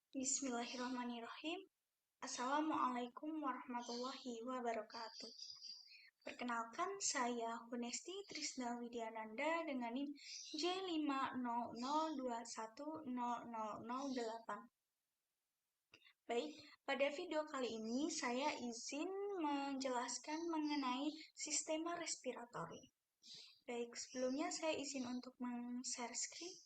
Bismillahirrahmanirrahim. Assalamualaikum warahmatullahi wabarakatuh. Perkenalkan, saya Hunesti Trisna Widyananda dengan NIM J500210008. Baik, pada video kali ini saya izin menjelaskan mengenai sistema respiratori. Baik, sebelumnya saya izin untuk men-share screen.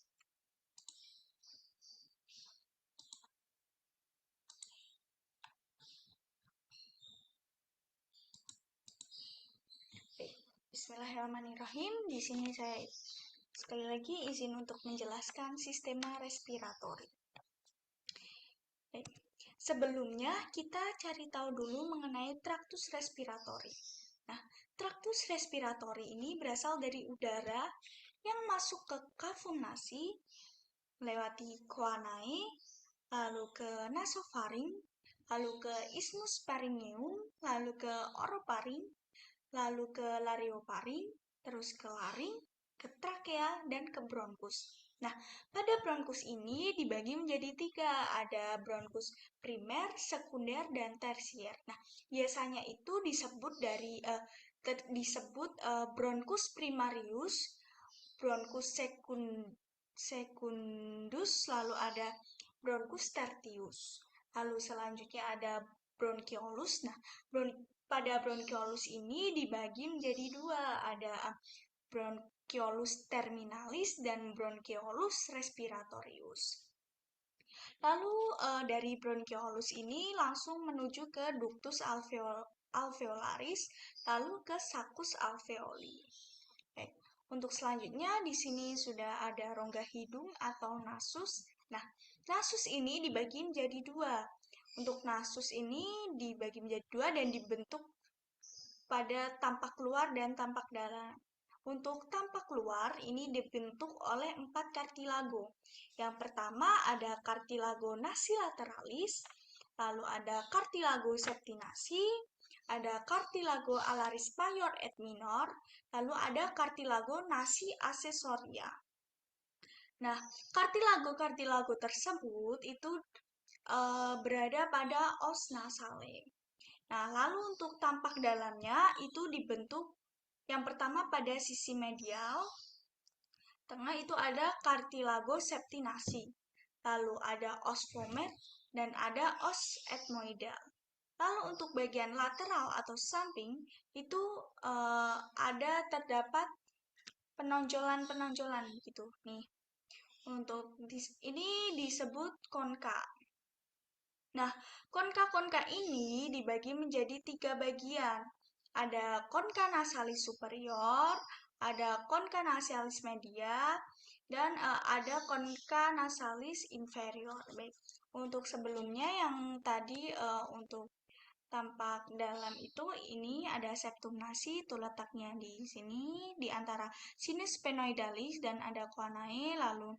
Bismillahirrahmanirrahim. Di sini saya sekali lagi izin untuk menjelaskan sistema respiratori. Baik. Sebelumnya kita cari tahu dulu mengenai traktus respiratori. Nah, traktus respiratori ini berasal dari udara yang masuk ke kafum nasi, melewati choanae, lalu ke nasofaring, lalu ke isthmus pharyngeum, lalu ke orofaring, lalu ke larioparing, terus ke laring, ke trakea, dan ke bronkus. Nah, pada bronkus ini dibagi menjadi tiga, ada bronkus primer, sekunder, dan tersier. Nah, biasanya itu disebut bronkus primarius, bronkus secundus, lalu ada bronkus tertius. Lalu selanjutnya ada bronchiolus. Nah, pada bronchiolus ini dibagi menjadi dua, ada bronchiolus terminalis dan bronchiolus respiratorius. Lalu dari bronchiolus ini langsung menuju ke ductus alveolaris, lalu ke saccus alveoli. Baik. Untuk selanjutnya di sini sudah ada rongga hidung atau nasus. Nah, nasus ini dibagi menjadi dua. Untuk nasus ini dibagi menjadi dua dan dibentuk pada tampak luar dan tampak dalam. Untuk tampak luar ini dibentuk oleh 4 kartilago. Yang pertama ada kartilago nasi lateralis, lalu ada kartilago septinasi, ada kartilago alaris major et minor, lalu ada kartilago nasi aksesoria. Nah, kartilago-kartilago tersebut itu berada pada os nasale. Nah, lalu untuk tampak dalamnya itu dibentuk yang pertama pada sisi medial, tengah itu ada kartilago septinasi, lalu ada os vomer, dan ada os ethmoidal. Lalu untuk bagian lateral atau samping itu terdapat penonjolan-penonjolan gitu nih. Untuk ini disebut konka. Nah, konka-konka ini dibagi menjadi 3 bagian. Ada konka nasalis superior, ada konka nasalis media, dan ada konka nasalis inferior. Baik, untuk sebelumnya yang tadi untuk tampak dalam itu ini ada septum nasi, itu letaknya di sini, di antara sinus sphenoidalis dan ada choanae, lalu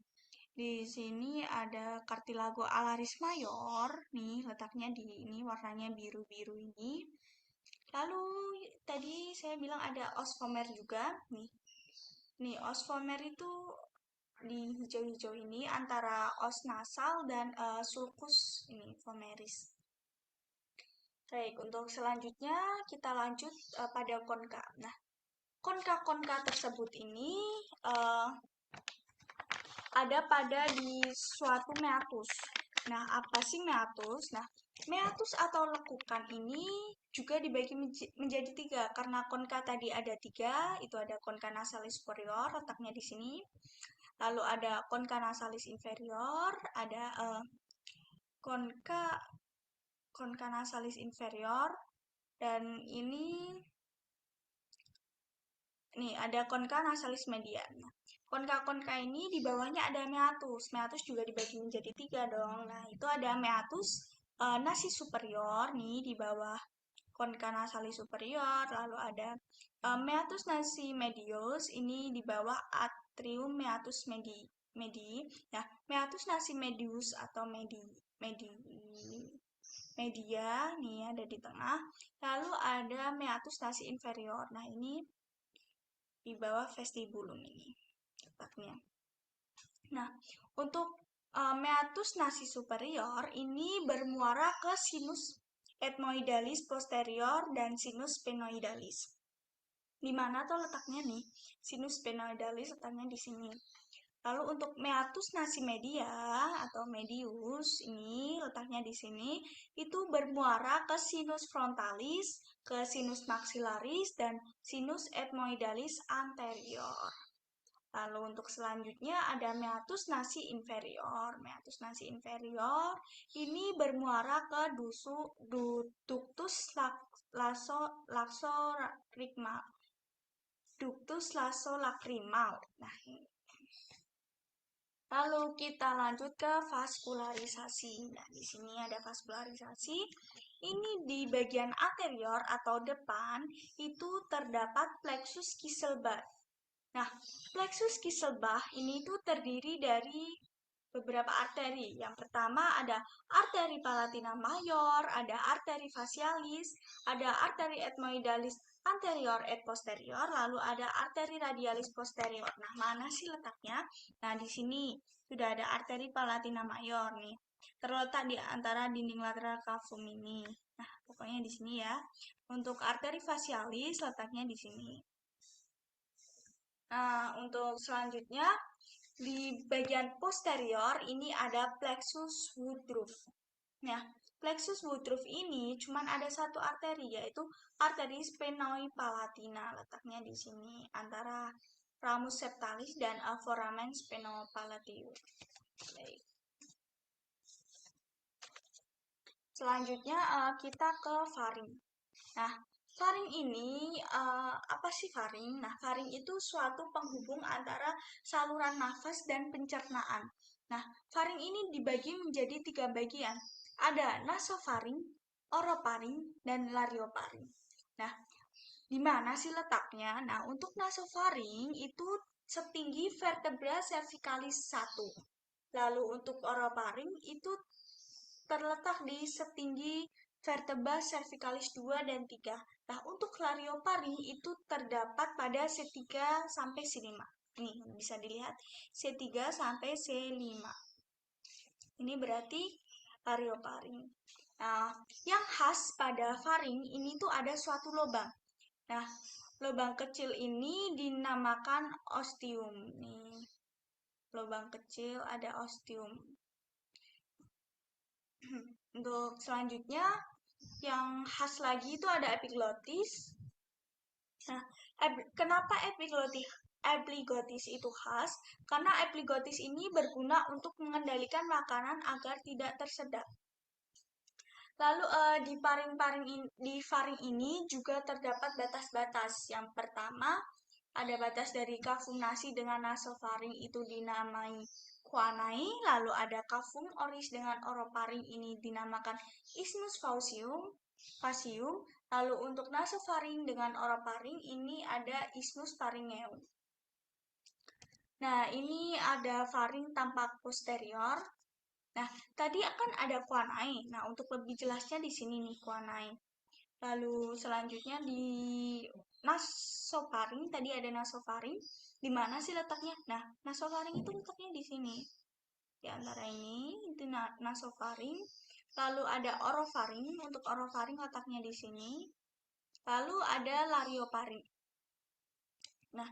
di sini ada kartilago alaris mayor, nih letaknya di ini warnanya biru-biru ini. Lalu tadi saya bilang ada os vomer juga, nih. Nih os vomer itu di hijau-hijau ini antara os nasal dan sulcus ini vomeris. Baik, untuk selanjutnya kita lanjut pada konka. Nah, konka-konka tersebut ini ada pada di suatu meatus. Nah, apa sih meatus? Nah, meatus atau lekukan ini juga dibagi menjadi 3. Karena konka tadi ada 3, itu ada konka nasalis superior, letaknya di sini. Lalu ada konka nasalis inferior, ada konka konka nasalis inferior, dan ini nih ada konka nasalis median. Konka-konka ini di bawahnya ada meatus. Meatus juga dibagi menjadi 3 dong. Nah, itu ada meatus nasi superior nih di bawah konka nasalis superior. Lalu ada meatus nasi medius ini di bawah atrium meatus medii. Nah, meatus nasi medius atau media nih ada di tengah. Lalu ada meatus nasi inferior. Nah, ini di bawah vestibulum ini letaknya. Nah, untuk meatus nasi superior ini bermuara ke sinus ethmoidalis posterior dan sinus sphenoidalis. Di mana tuh letaknya nih? Sinus sphenoidalis letaknya di sini. Lalu untuk meatus nasi media atau medius ini letaknya di sini, itu bermuara ke sinus frontalis, ke sinus maxillaris, dan sinus ethmoidalis anterior. Lalu untuk selanjutnya ada meatus nasi inferior. Meatus nasi inferior ini bermuara ke ductus laksolacrimal. Nah, lalu kita lanjut ke vaskularisasi. Nah, di sini ada vaskularisasi. Ini di bagian anterior atau depan itu terdapat plexus Kisselbach. Nah, plexus Kisselbach ini tuh terdiri dari beberapa arteri. Yang pertama ada arteri palatina mayor, ada arteri facialis, ada arteri ethmoidalis anterior et posterior, lalu ada arteri radialis posterior. Nah, mana sih letaknya? Nah, di sini sudah ada arteri palatina mayor nih. Terletak di antara dinding lateral cavum ini. Nah, pokoknya di sini ya. Untuk arteri facialis letaknya di sini. Nah, untuk selanjutnya di bagian posterior ini ada plexus Woodruff. Nah, plexus Woodruff ini cuma ada satu arteri, yaitu arteri sphenoipalatina. Letaknya di sini antara ramus septalis dan foramen sphenoipalatium. Baik. Selanjutnya kita ke faring. Nah, faring ini apa sih faring? Nah, faring itu suatu penghubung antara saluran nafas dan pencernaan. Nah, faring ini dibagi menjadi 3 bagian. Ada nasofaring, orofaring, dan lariofaring. Nah, di mana sih letaknya? Nah, untuk nasofaring itu setinggi vertebra cervicalis 1. Lalu untuk orofaring itu terletak di setinggi vertebra cervicalis 2 dan 3. Nah, untuk larioparing itu terdapat pada C3 sampai C5. Ini bisa dilihat C3 sampai C5. Ini berarti larioparing. Nah, yang khas pada faring ini tuh ada suatu lubang. Nah, lubang kecil ini dinamakan ostium. Nih, lubang kecil ada ostium. Untuk selanjutnya yang khas lagi itu ada epiglotis. Nah, kenapa epiglottis itu khas? Karena epiglottis ini berguna untuk mengendalikan makanan agar tidak tersedak. Lalu di faring ini juga terdapat batas-batas. Yang pertama, ada batas dari cavum nasi dengan nasofaring itu dinamai quanae, lalu ada cavum oris dengan orofaring ini dinamakan isthmus facium, lalu untuk nasofaring dengan orofaring ini ada isthmus pharyngeum. Nah, ini ada faring tampak posterior. Nah, tadi akan ada quanae. Nah, untuk lebih jelasnya di sini nih quanae. Lalu selanjutnya di nasofaring, tadi ada nasofaring. Di mana sih letaknya? Nah, nasofaring itu letaknya di sini. Di antara ini, itu nasofaring. Lalu ada orofaring. Untuk orofaring letaknya di sini. Lalu ada lariofaring. Nah,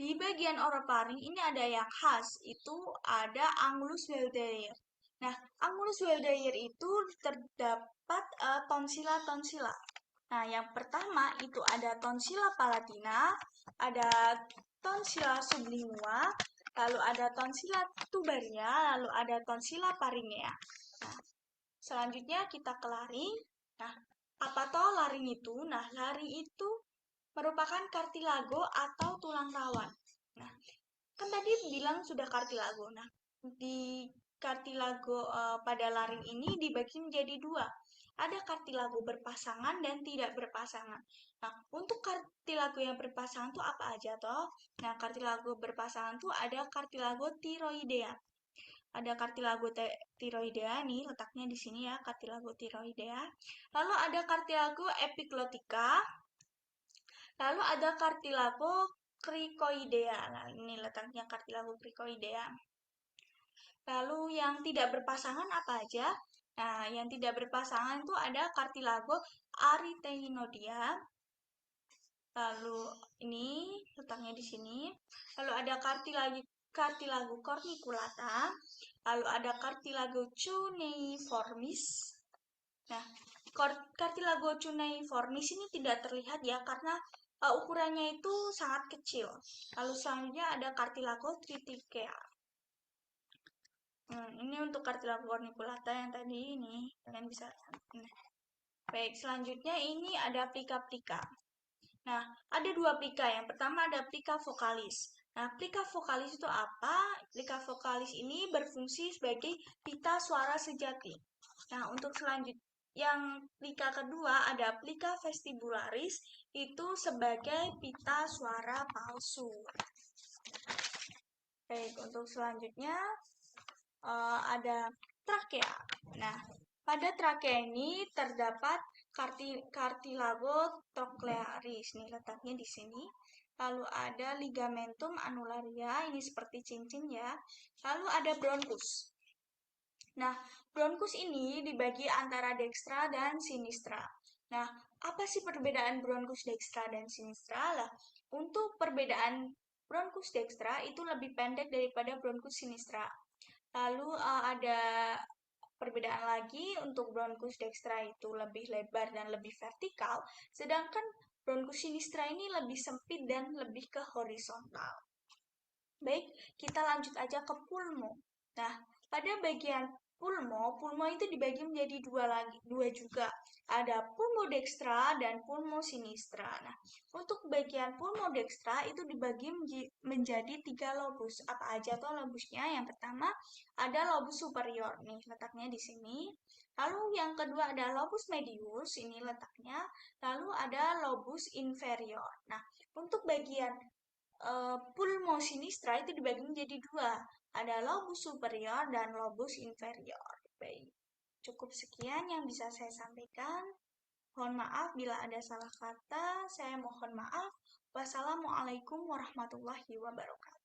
di bagian orofaring ini ada yang khas, itu ada Angulus Wildeyer. Nah, Angulus Wildeyer itu terdapat tonsila-tonsila. Nah, yang pertama itu ada tonsila palatina, ada tonsila sublingual, lalu ada tonsila tubaria, lalu ada tonsila pharyngea. Nah, selanjutnya kita ke laring. Nah, apa toh laring itu? Nah, laring itu merupakan kartilago atau tulang rawan. Nah, kan tadi bilang sudah kartilago. Nah, di kartilago pada laring ini dibagi menjadi 2. Ada kartilago berpasangan dan tidak berpasangan. Nah, untuk kartilago yang berpasangan itu apa aja toh? Nah, kartilago berpasangan itu ada kartilago tiroidea. Ada kartilago tiroidea nih, letaknya di sini ya, kartilago tiroidea. Lalu ada kartilago epiglotika. Lalu ada kartilago cricoidea. Nah, ini letaknya kartilago cricoidea. Lalu yang tidak berpasangan apa aja? Nah, yang tidak berpasangan itu ada cartilago arytenoidea. Lalu ini letaknya di sini. Lalu ada cartilago corniculata. Lalu ada cartilago cuneiformis. Nah, cartilago cuneiformis ini tidak terlihat ya karena ukurannya itu sangat kecil. Lalu selanjutnya ada cartilago triticea. Ini untuk cartilago corniculata yang tadi ini kalian bisa lihat. Nah, baik, selanjutnya ini ada plica-plica. Nah, ada dua plica. Yang pertama ada plica vocalis. Nah, plica vocalis itu apa? Plica vocalis ini berfungsi sebagai pita suara sejati. Nah, untuk selanjutnya yang plica kedua ada plica vestibularis itu sebagai pita suara palsu. Baik, untuk selanjutnya ada trakea. Nah, pada trakea ini terdapat cartilago trochlearis. Nih letaknya di sini. Lalu ada ligamentum annularia, ini seperti cincin ya. Lalu ada bronchus. Nah, bronchus ini dibagi antara dextra dan sinistra. Nah, apa sih perbedaan bronchus dextra dan sinistra? Lah, untuk perbedaan bronchus dextra itu lebih pendek daripada bronchus sinistra. Lalu ada perbedaan lagi untuk bronchus dextra itu lebih lebar dan lebih vertikal, sedangkan bronchus sinistra ini lebih sempit dan lebih ke horizontal. Baik, kita lanjut aja ke pulmo. Nah, pada bagian pulmo itu dibagi menjadi dua juga. Ada pulmo dextra dan pulmo sinistra. Nah, untuk bagian pulmo dextra itu dibagi menjadi 3 lobus. Apa aja tuh lobusnya? Yang pertama ada lobus superior, nih letaknya di sini. Lalu yang kedua ada lobus medius, ini letaknya. Lalu ada lobus inferior. Nah, untuk bagian pulmo sinistra itu dibagi menjadi dua. Ada lobus superior dan lobus inferior. Baik, cukup sekian yang bisa saya sampaikan. Mohon maaf bila ada salah kata. Saya mohon maaf. Wassalamualaikum warahmatullahi wabarakatuh.